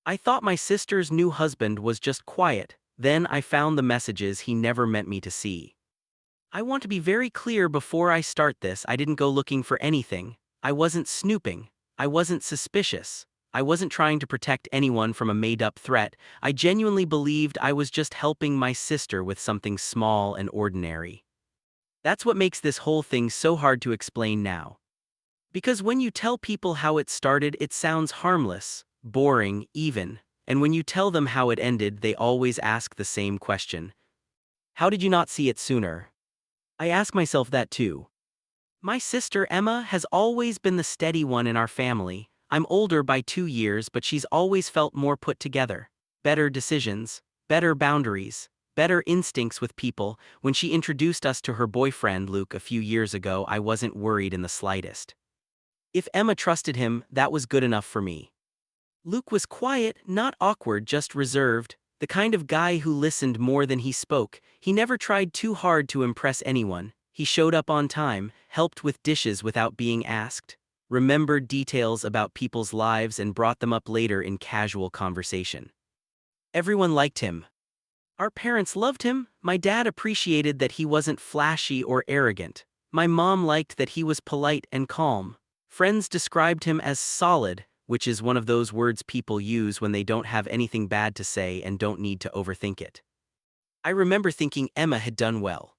I thought my sister's new husband was just quiet, then I found the messages he never meant me to see. I want to be very clear before I start this. I didn't go looking for anything. I wasn't snooping. I wasn't suspicious. I wasn't trying to protect anyone from a made-up threat. I genuinely believed I was just helping my sister with something small and ordinary. That's what makes this whole thing so hard to explain now. Because when you tell people how it started, it sounds harmless, boring, even. And when you tell them how it ended, they always ask the same question. How did you not see it sooner? I ask myself that too. My sister Emma has always been the steady one in our family. I'm older by 2 years, but she's always felt more put together. Better decisions, better boundaries, better instincts with people. When she introduced us to her boyfriend Luke a few years ago, I wasn't worried in the slightest. If Emma trusted him, that was good enough for me. Luke was quiet, not awkward, just reserved, the kind of guy who listened more than he spoke. He never tried too hard to impress anyone. He showed up on time, helped with dishes without being asked, remembered details about people's lives and brought them up later in casual conversation. Everyone liked him. Our parents loved him. My dad appreciated that he wasn't flashy or arrogant. My mom liked that he was polite and calm. Friends described him as solid, which is one of those words people use when they don't have anything bad to say and don't need to overthink it. I remember thinking Emma had done well.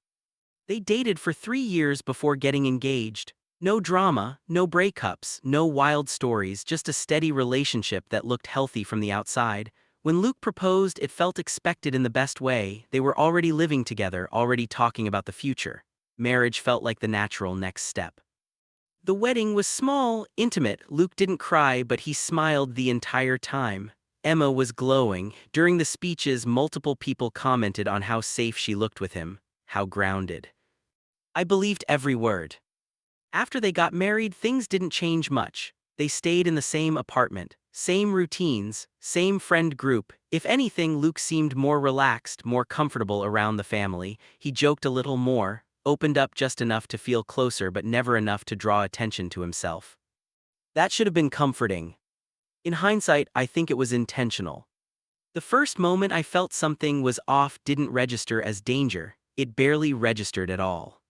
They dated for 3 years before getting engaged. No drama, no breakups, no wild stories, just a steady relationship that looked healthy from the outside. When Luke proposed, it felt expected in the best way. They were already living together, already talking about the future. Marriage felt like the natural next step. The wedding was small, intimate. Luke didn't cry, but he smiled the entire time. Emma was glowing. During the speeches, multiple people commented on how safe she looked with him, how grounded. I believed every word. After they got married, things didn't change much. They stayed in the same apartment, same routines, same friend group. If anything, Luke seemed more relaxed, more comfortable around the family. He joked a little more, opened up just enough to feel closer but never enough to draw attention to himself. That should have been comforting. In hindsight, I think it was intentional. The first moment I felt something was off didn't register as danger. It barely registered at all.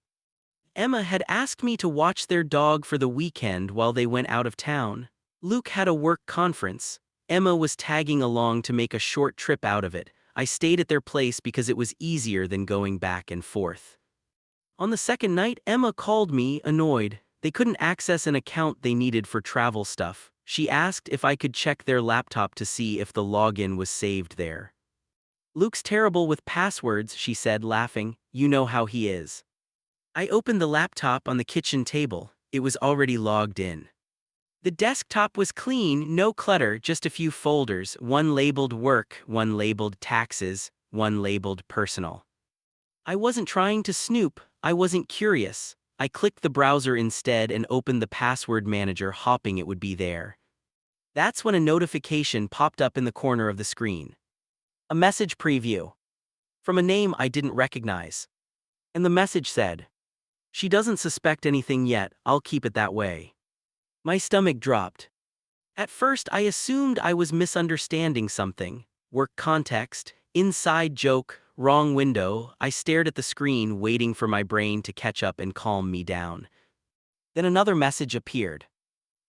Emma had asked me to watch their dog for the weekend while they went out of town. Luke had a work conference. Emma was tagging along to make a short trip out of it. I stayed at their place because it was easier than going back and forth. On the second night, Emma called me, annoyed. They couldn't access an account they needed for travel stuff. She asked if I could check their laptop to see if the login was saved there. Luke's terrible with passwords, she said, laughing. You know how he is. I opened the laptop on the kitchen table. It was already logged in. The desktop was clean, no clutter, just a few folders, one labeled work, one labeled taxes, one labeled personal. I wasn't trying to snoop. I wasn't curious. I clicked the browser instead and opened the password manager, hoping it would be there. That's when a notification popped up in the corner of the screen. A message preview. From a name I didn't recognize. And the message said, "She doesn't suspect anything yet, I'll keep it that way." My stomach dropped. At first I assumed I was misunderstanding something. Work context, inside joke, wrong window. I stared at the screen, waiting for my brain to catch up and calm me down. Then another message appeared.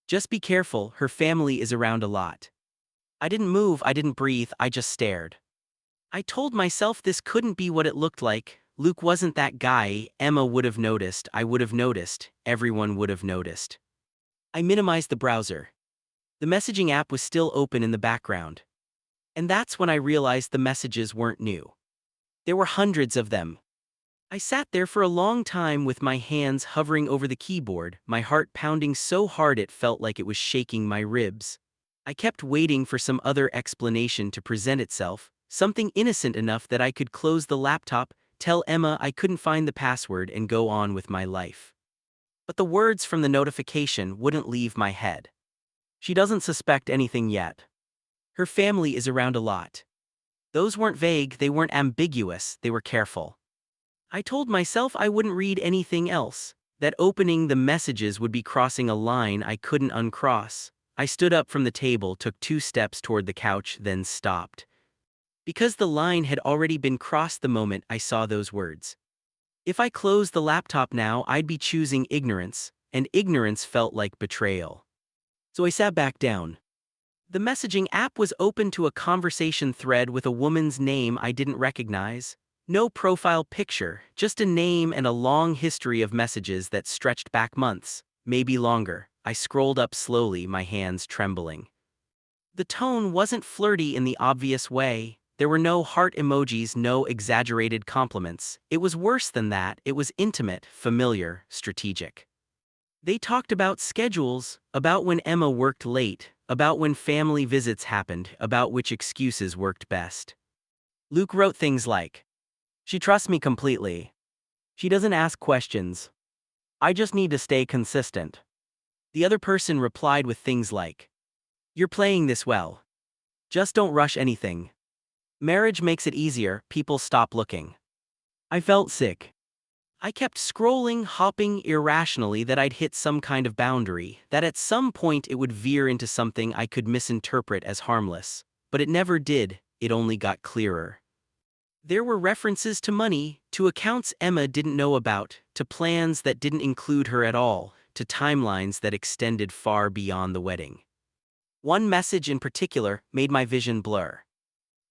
Just be careful, her family is around a lot. I didn't move, I didn't breathe, I just stared. I told myself this couldn't be what it looked like. Luke wasn't that guy. Emma would have noticed, I would have noticed, everyone would have noticed. I minimized the browser. The messaging app was still open in the background. And that's when I realized the messages weren't new. There were hundreds of them. I sat there for a long time with my hands hovering over the keyboard, my heart pounding so hard it felt like it was shaking my ribs. I kept waiting for some other explanation to present itself, something innocent enough that I could close the laptop, tell Emma I couldn't find the password and go on with my life. But the words from the notification wouldn't leave my head. She doesn't suspect anything yet. Her family is around a lot. Those weren't vague, they weren't ambiguous, they were careful. I told myself I wouldn't read anything else, that opening the messages would be crossing a line I couldn't uncross. I stood up from the table, took 2 steps toward the couch, then stopped. Because the line had already been crossed the moment I saw those words. If I closed the laptop now, I'd be choosing ignorance, and ignorance felt like betrayal. So I sat back down. The messaging app was open to a conversation thread with a woman's name I didn't recognize. No profile picture, just a name and a long history of messages that stretched back months, maybe longer. I scrolled up slowly, my hands trembling. The tone wasn't flirty in the obvious way. There were no heart emojis, no exaggerated compliments. It was worse than that. It was intimate, familiar, strategic. They talked about schedules, about when Emma worked late, about when family visits happened, about which excuses worked best. Luke wrote things like, "She trusts me completely. She doesn't ask questions. I just need to stay consistent." The other person replied with things like, "You're playing this well. Just don't rush anything. Marriage makes it easier, people stop looking." I felt sick. I kept scrolling, hopping irrationally, that I'd hit some kind of boundary, that at some point it would veer into something I could misinterpret as harmless. But it never did, it only got clearer. There were references to money, to accounts Emma didn't know about, to plans that didn't include her at all, to timelines that extended far beyond the wedding. One message in particular made my vision blur.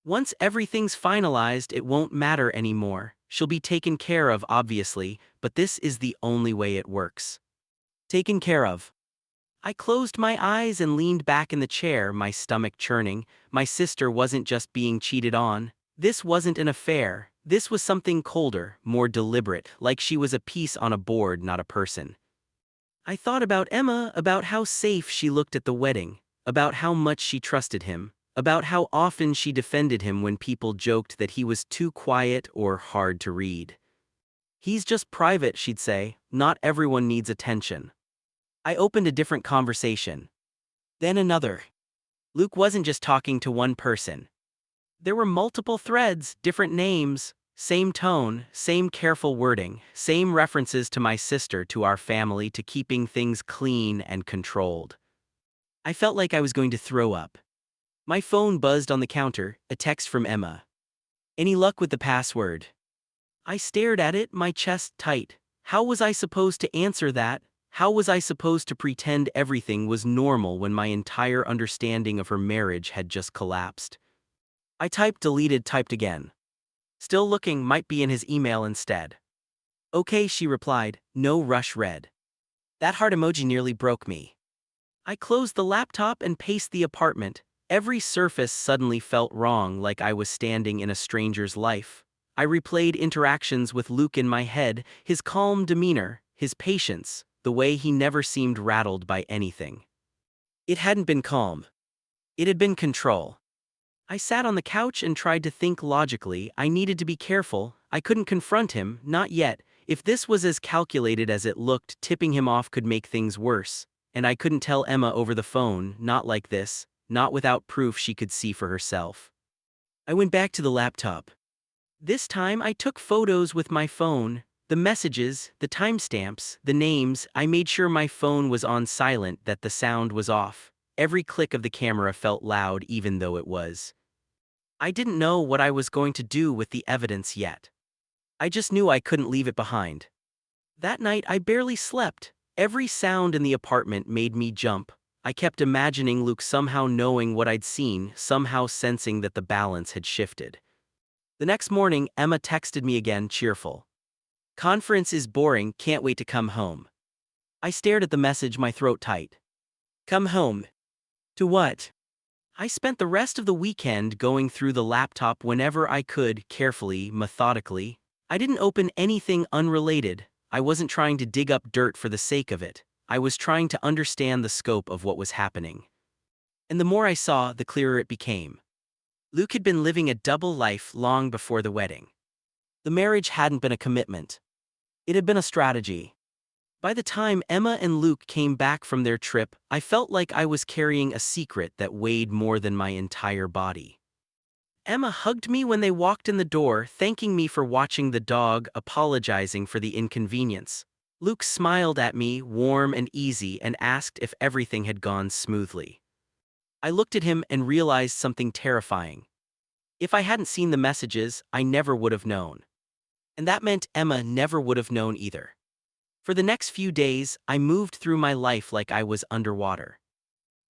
"Once everything's finalized, it won't matter anymore. She'll be taken care of, obviously, but this is the only way it works." Taken care of. I closed my eyes and leaned back in the chair, my stomach churning. My sister wasn't just being cheated on. This wasn't an affair. This was something colder, more deliberate, like she was a piece on a board, not a person. I thought about Emma, about how safe she looked at the wedding, about how much she trusted him, about how often she defended him when people joked that he was too quiet or hard to read. "He's just private," she'd say. "Not everyone needs attention." I opened a different conversation. Then another. Luke wasn't just talking to one person. There were multiple threads, different names, same tone, same careful wording, same references to my sister, to our family, to keeping things clean and controlled. I felt like I was going to throw up. My phone buzzed on the counter, a text from Emma. "Any luck with the password?" I stared at it, my chest tight. How was I supposed to answer that? How was I supposed to pretend everything was normal when my entire understanding of her marriage had just collapsed? I typed, deleted, typed again. "Still looking," might be in his email instead. "Okay," she replied, no rush read. That heart emoji nearly broke me. I closed the laptop and paced the apartment. Every surface suddenly felt wrong, like I was standing in a stranger's life. I replayed interactions with Luke in my head, his calm demeanor, his patience, the way he never seemed rattled by anything. It hadn't been calm. It had been control. I sat on the couch and tried to think logically. I needed to be careful. I couldn't confront him, not yet. If this was as calculated as it looked, tipping him off could make things worse. And I couldn't tell Emma over the phone, not like this, not without proof she could see for herself. I went back to the laptop. This time I took photos with my phone, the messages, the timestamps, the names. I made sure my phone was on silent, that the sound was off. Every click of the camera felt loud, even though it was. I didn't know what I was going to do with the evidence yet. I just knew I couldn't leave it behind. That night I barely slept. Every sound in the apartment made me jump. I kept imagining Luke somehow knowing what I'd seen, somehow sensing that the balance had shifted. The next morning, Emma texted me again, cheerful. "Conference is boring, can't wait to come home." I stared at the message, my throat tight. Come home? To what? I spent the rest of the weekend going through the laptop whenever I could, carefully, methodically. I didn't open anything unrelated. I wasn't trying to dig up dirt for the sake of it. I was trying to understand the scope of what was happening. And the more I saw, the clearer it became. Luke had been living a double life long before the wedding. The marriage hadn't been a commitment. It had been a strategy. By the time Emma and Luke came back from their trip, I felt like I was carrying a secret that weighed more than my entire body. Emma hugged me when they walked in the door, thanking me for watching the dog, apologizing for the inconvenience. Luke smiled at me, warm and easy, and asked if everything had gone smoothly. I looked at him and realized something terrifying. If I hadn't seen the messages, I never would have known. And that meant Emma never would have known either. For the next few days, I moved through my life like I was underwater.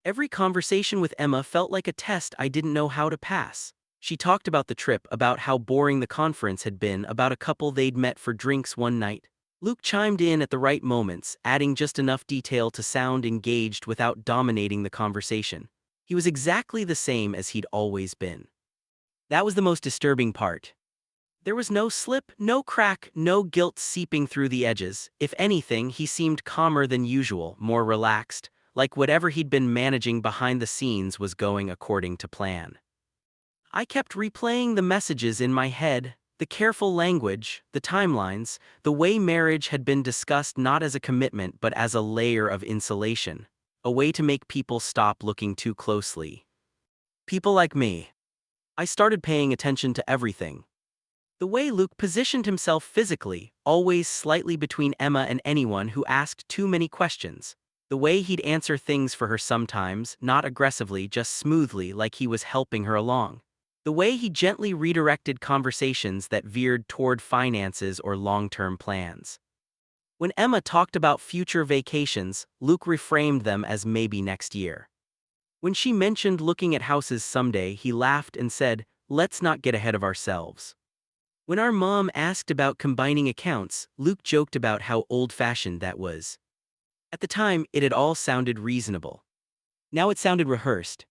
Every conversation with Emma felt like a test I didn't know how to pass. She talked about the trip, about how boring the conference had been, about a couple they'd met for drinks one night. Luke chimed in at the right moments, adding just enough detail to sound engaged without dominating the conversation. He was exactly the same as he'd always been. That was the most disturbing part. There was no slip, no crack, no guilt seeping through the edges. If anything, he seemed calmer than usual, more relaxed, like whatever he'd been managing behind the scenes was going according to plan. I kept replaying the messages in my head, the careful language, the timelines, the way marriage had been discussed not as a commitment but as a layer of insulation, a way to make people stop looking too closely. People like me. I started paying attention to everything. The way Luke positioned himself physically, always slightly between Emma and anyone who asked too many questions. The way he'd answer things for her sometimes, not aggressively, just smoothly, like he was helping her along. The way he gently redirected conversations that veered toward finances or long-term plans. When Emma talked about future vacations, Luke reframed them as maybe next year. When she mentioned looking at houses someday, he laughed and said, "Let's not get ahead of ourselves." When our mom asked about combining accounts, Luke joked about how old-fashioned that was. At the time, it had all sounded reasonable. Now it sounded rehearsed.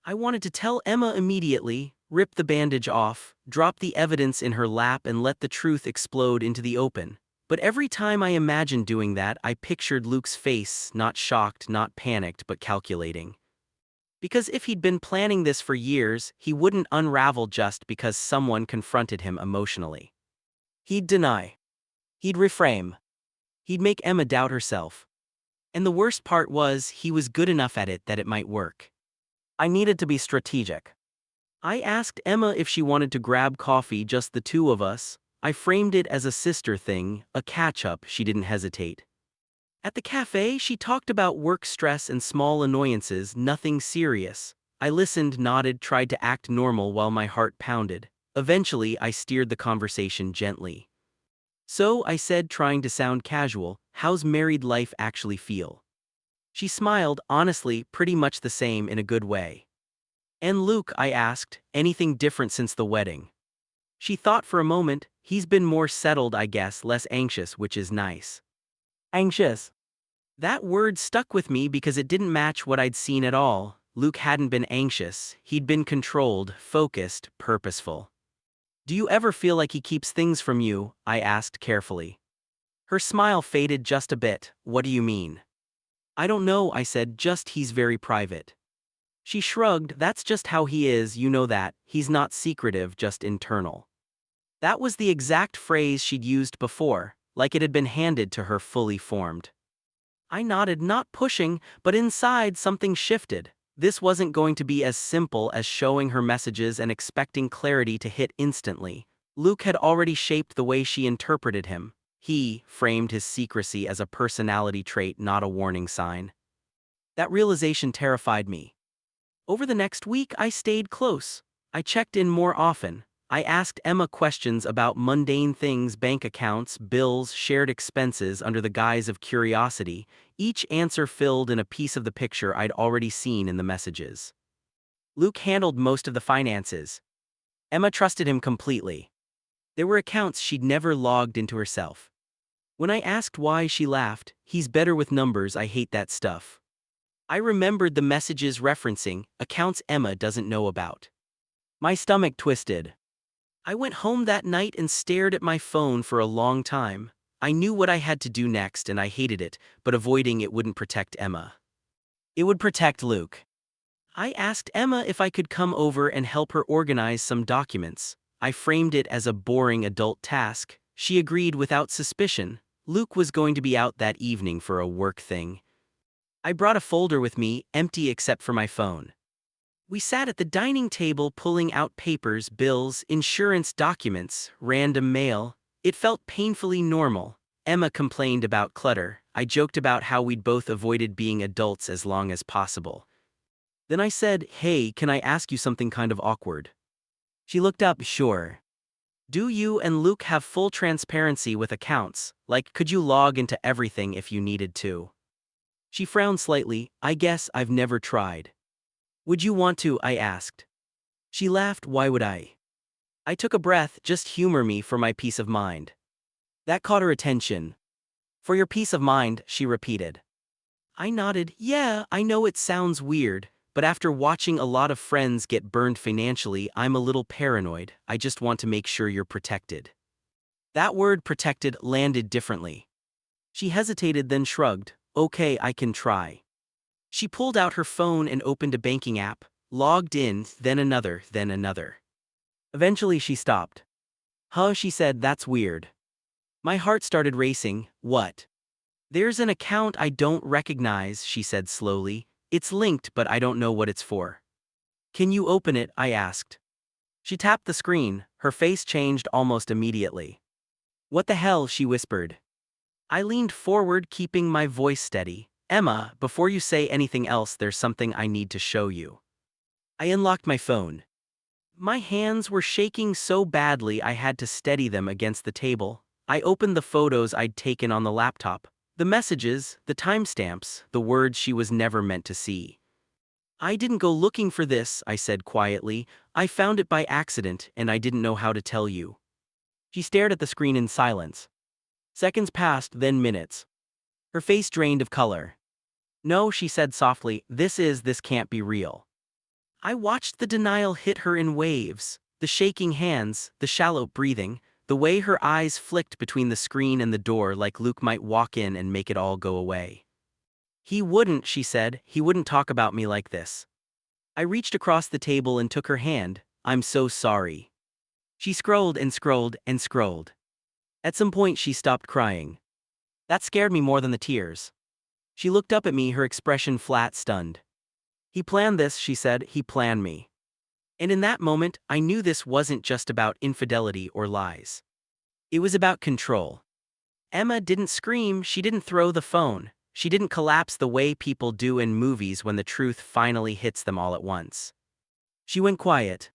I wanted to tell Emma immediately, rip the bandage off, drop the evidence in her lap and let the truth explode into the open. But every time I imagined doing that, I pictured Luke's face, not shocked, not panicked, but calculating. Because if he'd been planning this for years, he wouldn't unravel just because someone confronted him emotionally. He'd deny. He'd reframe. He'd make Emma doubt herself. And the worst part was, he was good enough at it that it might work. I needed to be strategic. I asked Emma if she wanted to grab coffee, just the two of us. I framed it as a sister thing, a catch-up. She didn't hesitate. At the cafe, she talked about work stress and small annoyances, nothing serious. I listened, nodded, tried to act normal while my heart pounded. Eventually, I steered the conversation gently. "So," I said, trying to sound casual, "how's married life actually feel?" She smiled, honestly, pretty much the same, in a good way. "And Luke," I asked, "anything different since the wedding?" She thought for a moment. "He's been more settled, I guess, less anxious, which is nice." Anxious. That word stuck with me because it didn't match what I'd seen at all. Luke hadn't been anxious, he'd been controlled, focused, purposeful. "Do you ever feel like he keeps things from you?" I asked carefully. Her smile faded just a bit. "What do you mean?" "I don't know," I said, "just he's very private." She shrugged. "That's just how he is, you know that. He's not secretive, just internal." That was the exact phrase she'd used before, like it had been handed to her fully formed. I nodded, not pushing, but inside something shifted. This wasn't going to be as simple as showing her messages and expecting clarity to hit instantly. Luke had already shaped the way she interpreted him. He framed his secrecy as a personality trait, not a warning sign. That realization terrified me. Over the next week, I stayed close. I checked in more often. I asked Emma questions about mundane things, bank accounts, bills, shared expenses, under the guise of curiosity. Each answer filled in a piece of the picture I'd already seen in the messages. Luke handled most of the finances. Emma trusted him completely. There were accounts she'd never logged into herself. When I asked why, she laughed. "He's better with numbers, I hate that stuff." I remembered the messages referencing accounts Emma doesn't know about. My stomach twisted. I went home that night and stared at my phone for a long time. I knew what I had to do next and I hated it, but avoiding it wouldn't protect Emma. It would protect Luke. I asked Emma if I could come over and help her organize some documents. I framed it as a boring adult task. She agreed without suspicion. Luke was going to be out that evening for a work thing. I brought a folder with me, empty except for my phone. We sat at the dining table pulling out papers, bills, insurance documents, random mail. It felt painfully normal. Emma complained about clutter. I joked about how we'd both avoided being adults as long as possible. Then I said, "Hey, can I ask you something kind of awkward?" She looked up, "Sure. Do you and Luke have full transparency with accounts? Like, could you log into everything if you needed to?" She frowned slightly. "I guess I've never tried." "Would you want to?" I asked. She laughed. "Why would I?" I took a breath. "Just humor me for my peace of mind." That caught her attention. "For your peace of mind," she repeated. I nodded. "Yeah, I know it sounds weird, but after watching a lot of friends get burned financially, I'm a little paranoid. I just want to make sure you're protected." That word protected landed differently. She hesitated, then shrugged. "Okay, I can try." She pulled out her phone and opened a banking app, logged in, then another, then another. Eventually she stopped. "Huh," she said, "that's weird." My heart started racing. "What?" "There's an account I don't recognize," she said slowly. "It's linked, but I don't know what it's for." "Can you open it?" I asked. She tapped the screen. Her face changed almost immediately. "What the hell?" she whispered. I leaned forward, keeping my voice steady. "Emma, before you say anything else, there's something I need to show you." I unlocked my phone. My hands were shaking so badly I had to steady them against the table. I opened the photos I'd taken on the laptop. The messages, the timestamps, the words she was never meant to see. "I didn't go looking for this," I said quietly. "I found it by accident, and I didn't know how to tell you." She stared at the screen in silence. Seconds passed, then minutes. Her face drained of color. "No," she said softly, this can't be real." I watched the denial hit her in waves, the shaking hands, the shallow breathing, the way her eyes flicked between the screen and the door like Luke might walk in and make it all go away. "He wouldn't," she said, "he wouldn't talk about me like this." I reached across the table and took her hand. "I'm so sorry." She scrolled and scrolled and scrolled. At some point she stopped crying. That scared me more than the tears. She looked up at me, her expression flat, stunned. "He planned this," she said, "he planned me." And in that moment, I knew this wasn't just about infidelity or lies. It was about control. Emma didn't scream, she didn't throw the phone, she didn't collapse the way people do in movies when the truth finally hits them all at once. She went quiet.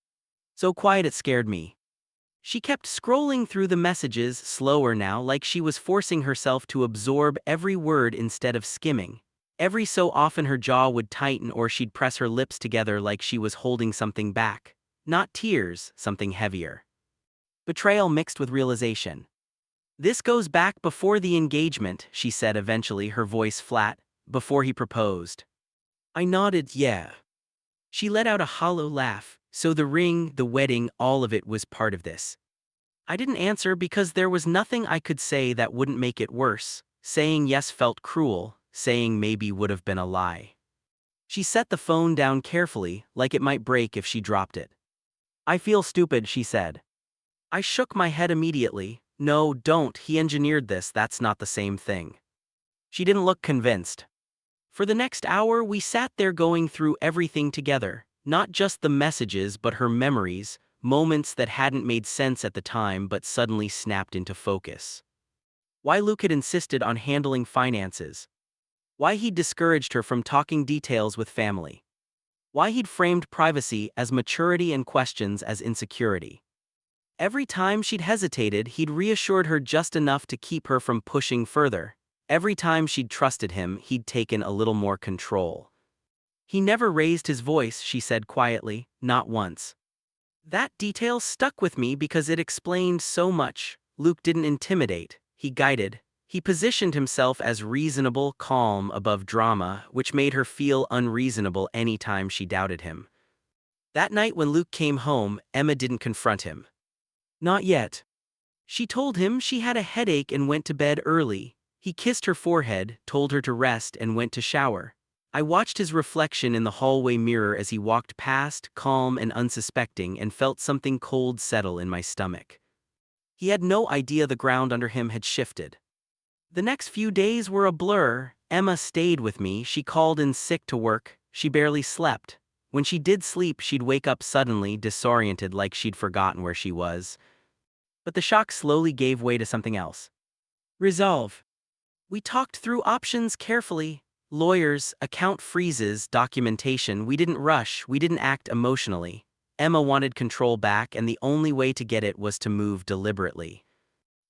So quiet it scared me. She kept scrolling through the messages, slower now, like she was forcing herself to absorb every word instead of skimming. Every so often her jaw would tighten or she'd press her lips together like she was holding something back. Not tears, something heavier. Betrayal mixed with realization. "This goes back before the engagement," she said eventually, her voice flat, "before he proposed." I nodded, "Yeah." She let out a hollow laugh. "So the ring, the wedding, all of it was part of this." I didn't answer because there was nothing I could say that wouldn't make it worse. Saying yes felt cruel, saying maybe would have been a lie. She set the phone down carefully, like it might break if she dropped it. "I feel stupid," she said. I shook my head immediately. "No, don't, he engineered this, that's not the same thing." She didn't look convinced. For the next hour we sat there going through everything together, not just the messages but her memories, moments that hadn't made sense at the time but suddenly snapped into focus. Why Luke had insisted on handling finances. Why he'd discouraged her from talking details with family. Why he'd framed privacy as maturity and questions as insecurity. Every time she'd hesitated, he'd reassured her just enough to keep her from pushing further. Every time she'd trusted him, he'd taken a little more control. "He never raised his voice," she said quietly, "not once." That detail stuck with me because it explained so much. Luke didn't intimidate, he guided. He positioned himself as reasonable, calm, above drama, which made her feel unreasonable any time she doubted him. That night when Luke came home, Emma didn't confront him. Not yet. She told him she had a headache and went to bed early. He kissed her forehead, told her to rest, and went to shower. I watched his reflection in the hallway mirror as he walked past, calm and unsuspecting, and felt something cold settle in my stomach. He had no idea the ground under him had shifted. The next few days were a blur. Emma stayed with me, she called in sick to work, she barely slept. When she did sleep, she'd wake up suddenly, disoriented like she'd forgotten where she was. But the shock slowly gave way to something else. Resolve. We talked through options carefully. Lawyers, account freezes, documentation. We didn't rush, we didn't act emotionally. Emma wanted control back, and the only way to get it was to move deliberately.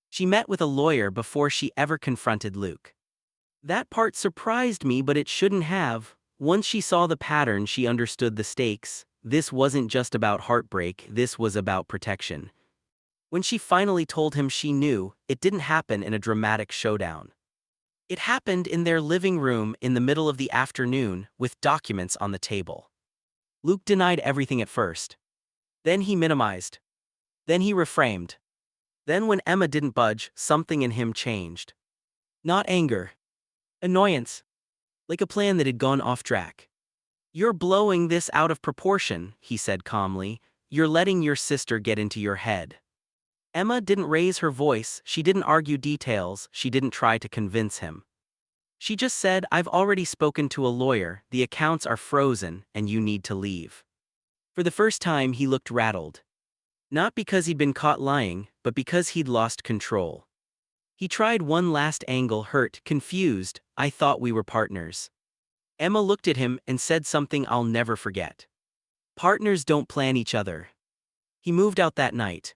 She met with a lawyer before she ever confronted Luke. That part surprised me, but it shouldn't have. Once she saw the pattern, she understood the stakes. This wasn't just about heartbreak, this was about protection. When she finally told him she knew, it didn't happen in a dramatic showdown. It happened in their living room in the middle of the afternoon, with documents on the table. Luke denied everything at first. Then he minimized. Then he reframed. Then when Emma didn't budge, something in him changed. Not anger. Annoyance. Like a plan that had gone off track. "You're blowing this out of proportion," he said calmly. "You're letting your sister get into your head." Emma didn't raise her voice, she didn't argue details, she didn't try to convince him. She just said, "I've already spoken to a lawyer, the accounts are frozen, and you need to leave." For the first time he looked rattled. Not because he'd been caught lying, but because he'd lost control. He tried one last angle, hurt, confused. "I thought we were partners." Emma looked at him and said something I'll never forget. "Partners don't plan each other." He moved out that night.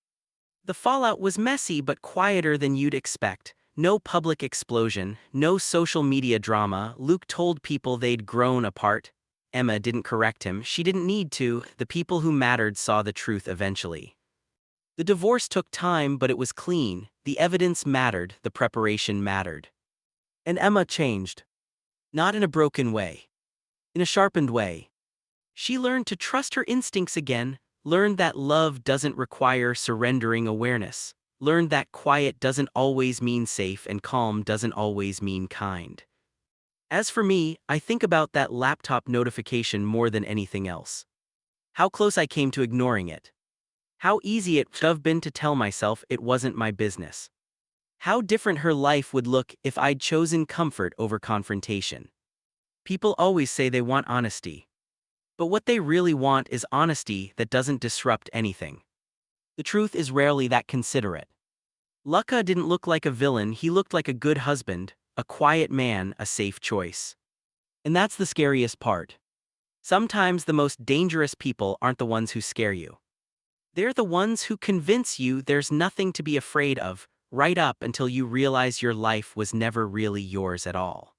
The fallout was messy but quieter than you'd expect. No public explosion, no social media drama. Luke told people they'd grown apart. Emma didn't correct him, she didn't need to. The people who mattered saw the truth eventually. The divorce took time, but it was clean. The evidence mattered, the preparation mattered. And Emma changed. Not in a broken way. In a sharpened way. She learned to trust her instincts again, learned that love doesn't require surrendering awareness, learned that quiet doesn't always mean safe and calm doesn't always mean kind. As for me, I think about that laptop notification more than anything else. How close I came to ignoring it. How easy it would have been to tell myself it wasn't my business. How different her life would look if I'd chosen comfort over confrontation. People always say they want honesty. But what they really want is honesty that doesn't disrupt anything. The truth is rarely that considerate. Luca didn't look like a villain, he looked like a good husband, a quiet man, a safe choice. And that's the scariest part. Sometimes the most dangerous people aren't the ones who scare you. They're the ones who convince you there's nothing to be afraid of, right up until you realize your life was never really yours at all.